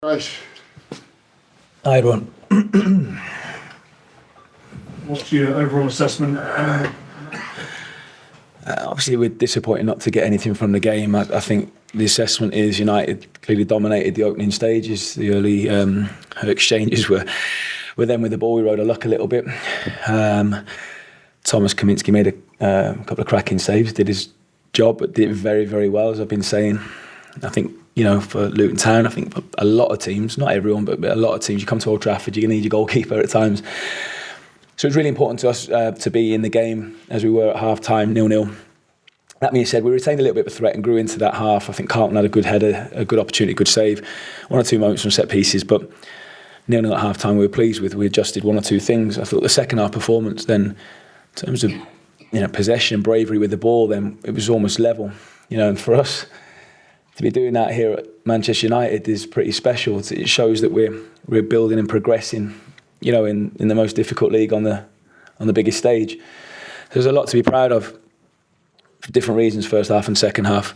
Right. Hi everyone. What's your overall assessment? Obviously we're disappointed not to get anything from the game. I think the assessment is United clearly dominated the opening stages. The early exchanges were them with the ball. We rode our luck a little bit. Thomas Kaminski made a couple of cracking saves, did his job, but did it very, very well, as I've been saying. I think, for Luton Town, I think for a lot of teams, not everyone, but a lot of teams, you come to Old Trafford, you're going to need your goalkeeper at times. So it's really important to us to be in the game as we were at half-time, 0-0. That being said, we retained a little bit of a threat and grew into that half. I think Carlton had a good header, a good opportunity, good save, one or two moments from set pieces, but 0-0 at half-time we were pleased with. We adjusted one or two things. I thought the second half performance then, in terms of possession and bravery with the ball, then it was almost level. And for us to be doing that here at Manchester United is pretty special. It shows that we're building and progressing, in the most difficult league on the biggest stage. There's a lot to be proud of for different reasons, first half and second half.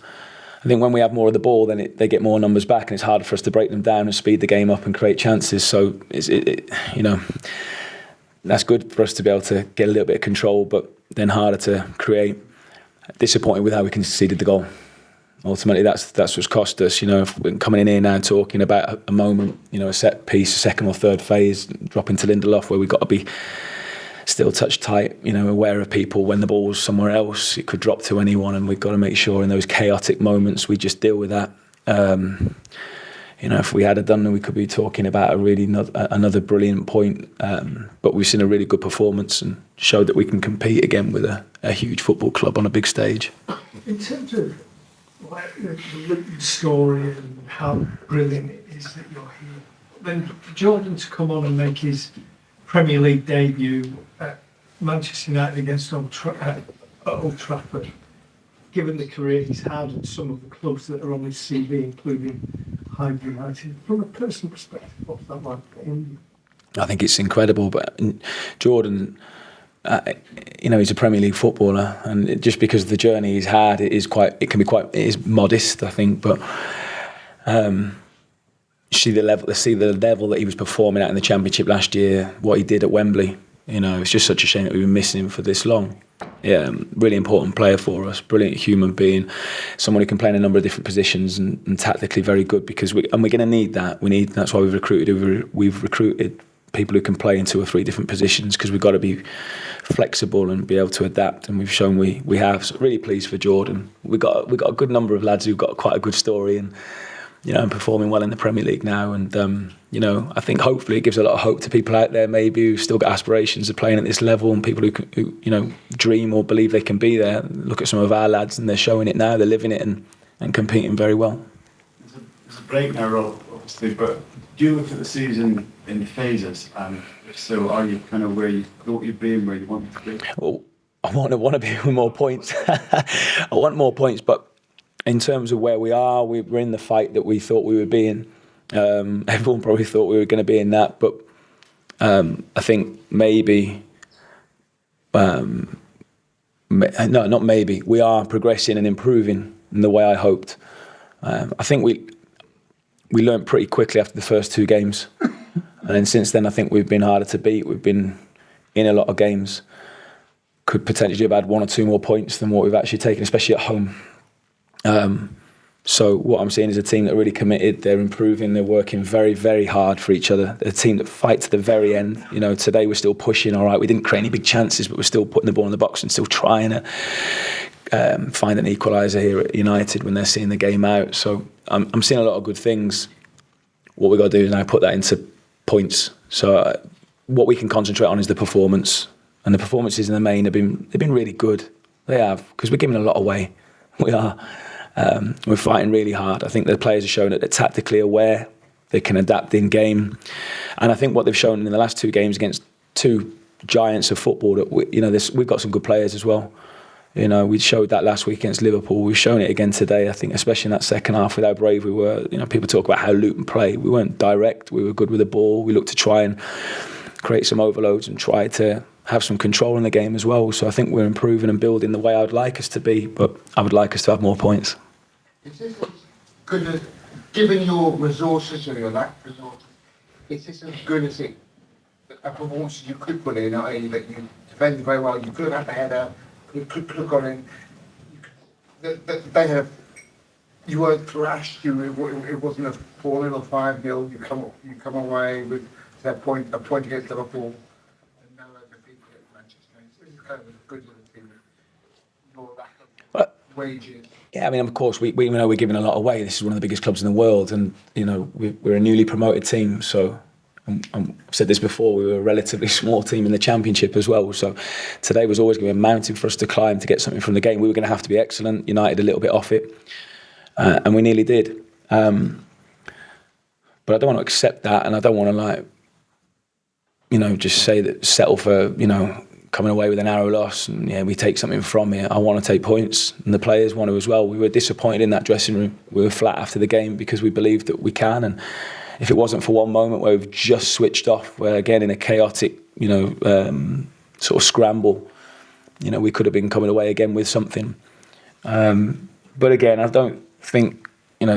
I think when we have more of the ball, then they get more numbers back, and it's harder for us to break them down and speed the game up and create chances. So that's good for us to be able to get a little bit of control, but then harder to create. Disappointed with how we conceded the goal. Ultimately, that's what's cost us. If we're coming in here now talking about a moment, a set piece, a second or third phase, dropping to Lindelof, where we've got to be still touch tight, aware of people. When the ball's somewhere else, it could drop to anyone, and we've got to make sure in those chaotic moments we just deal with that. If we had done, we could be talking about another brilliant point. But we've seen a really good performance and showed that we can compete again with a huge football club on a big stage. In terms of the Luton story and how brilliant it is that you're here, then for Jordan to come on and make his Premier League debut at Manchester United against Old Trafford, given the career he's had and some of the clubs that are on his CV, including Hyde United, from a personal perspective, what's that like for him? I think it's incredible, but Jordan, he's a Premier League footballer, and just because of the journey he's had, it is modest, I think, but see the level that he was performing at in the Championship last year, what he did at Wembley. It's just such a shame that we've been missing him for this long. Yeah, really important player for us, brilliant human being, someone who can play in a number of different positions and tactically very good, because we're going to need that. That's why we've recruited people who can play in 2 or 3 different positions, because we've got to be flexible and be able to adapt, and we've shown we have. So really pleased for Jordan. We got a good number of lads who've got quite a good story and performing well in the Premier League now, and I think hopefully it gives a lot of hope to people out there maybe who've still got aspirations of playing at this level, and people who dream or believe they can be there. Look at some of our lads, and they're showing it now. They're living it and competing very well. There's a break now, obviously, but do you look at the season in phases? And if so, are you kind of where you thought you'd be and where you wanted to be? Well, I want to be with more points. I want more points, but in terms of where we are, we're in the fight that we thought we would be in. Everyone probably thought we were going to be in that, but I think maybe, not maybe, we are progressing and improving in the way I hoped. I think we learned pretty quickly after the first 2 games, and then since then I think we've been harder to beat. We've been in a lot of games, could potentially have had 1 or 2 more points than what we've actually taken, especially at home. So what I'm seeing is a team that are really committed. They're improving. They're working very, very hard for each other. They're a team that fight to the very end. Today we're still pushing. All right, we didn't create any big chances, but we're still putting the ball in the box and still trying to find an equaliser here at United when they're seeing the game out. So I'm seeing a lot of good things. What we've got to do is now put that into points. So what we can concentrate on is the performance, and the performances in the main they've been really good. They have, because we're giving a lot away. We are. We're fighting really hard. I think the players are showing that they're tactically aware. They can adapt in game, and I think what they've shown in the last 2 games against 2 giants of football, that we've got some good players as well. We showed that last week against Liverpool. We've shown it again today. I think, especially in that second half, with how brave we were. People talk about how Luton play. We weren't direct. We were good with the ball. We looked to try and create some overloads and try to have some control in the game as well. So I think we're improving and building the way I'd like us to be, but I would like us to have more points. Is this as good given your resources or your lack of resources, is this as good as it, a performance you could put in, i.e. that you defended very well, you could have had the header, could have gone in, that they have, you weren't thrashed, it wasn't a 4-0 or 5-0, you come away with a point against Liverpool, and now they're defeated at Manchester United. So it's kind of as good as a team. Your lack of wages. Yeah, I mean, of course, we know we're giving a lot away. This is one of the biggest clubs in the world, and you know we're a newly promoted team. So I've said this before, we were a relatively small team in the Championship as well. So today was always going to be a mountain for us to climb to get something from the game. We were going to have to be excellent. United a little bit off it, and we nearly did. But I don't want to accept that, and I don't want to just say that, settle for coming away with a narrow loss and we take something from it. I want to take points, and the players want to as well. We were disappointed in that dressing room. We were flat after the game because we believed that we can, and if it wasn't for one moment where we've just switched off, where again in a chaotic sort of scramble, we could have been coming away again with something. But again, I don't think it's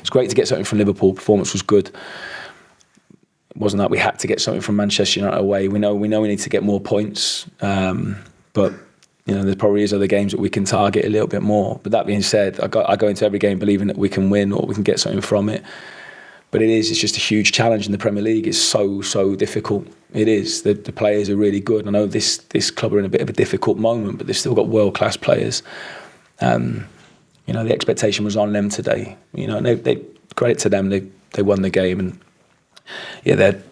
great to get something from Liverpool. Performance was good. It wasn't that we had to get something from Manchester United away. We know we need to get more points, but there probably is other games that we can target a little bit more. But that being said, I go into every game believing that we can win or we can get something from it. But it's just a huge challenge in the Premier League. It's so difficult. It is. The players are really good. I know this club are in a bit of a difficult moment, but they've still got world-class players. The expectation was on them today. And they credit to them. They won the game, and they had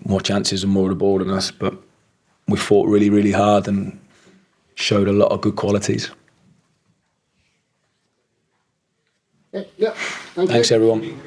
more chances and more of the ball than us. But we fought really, really hard and showed a lot of good qualities. Yeah. Thanks, everyone.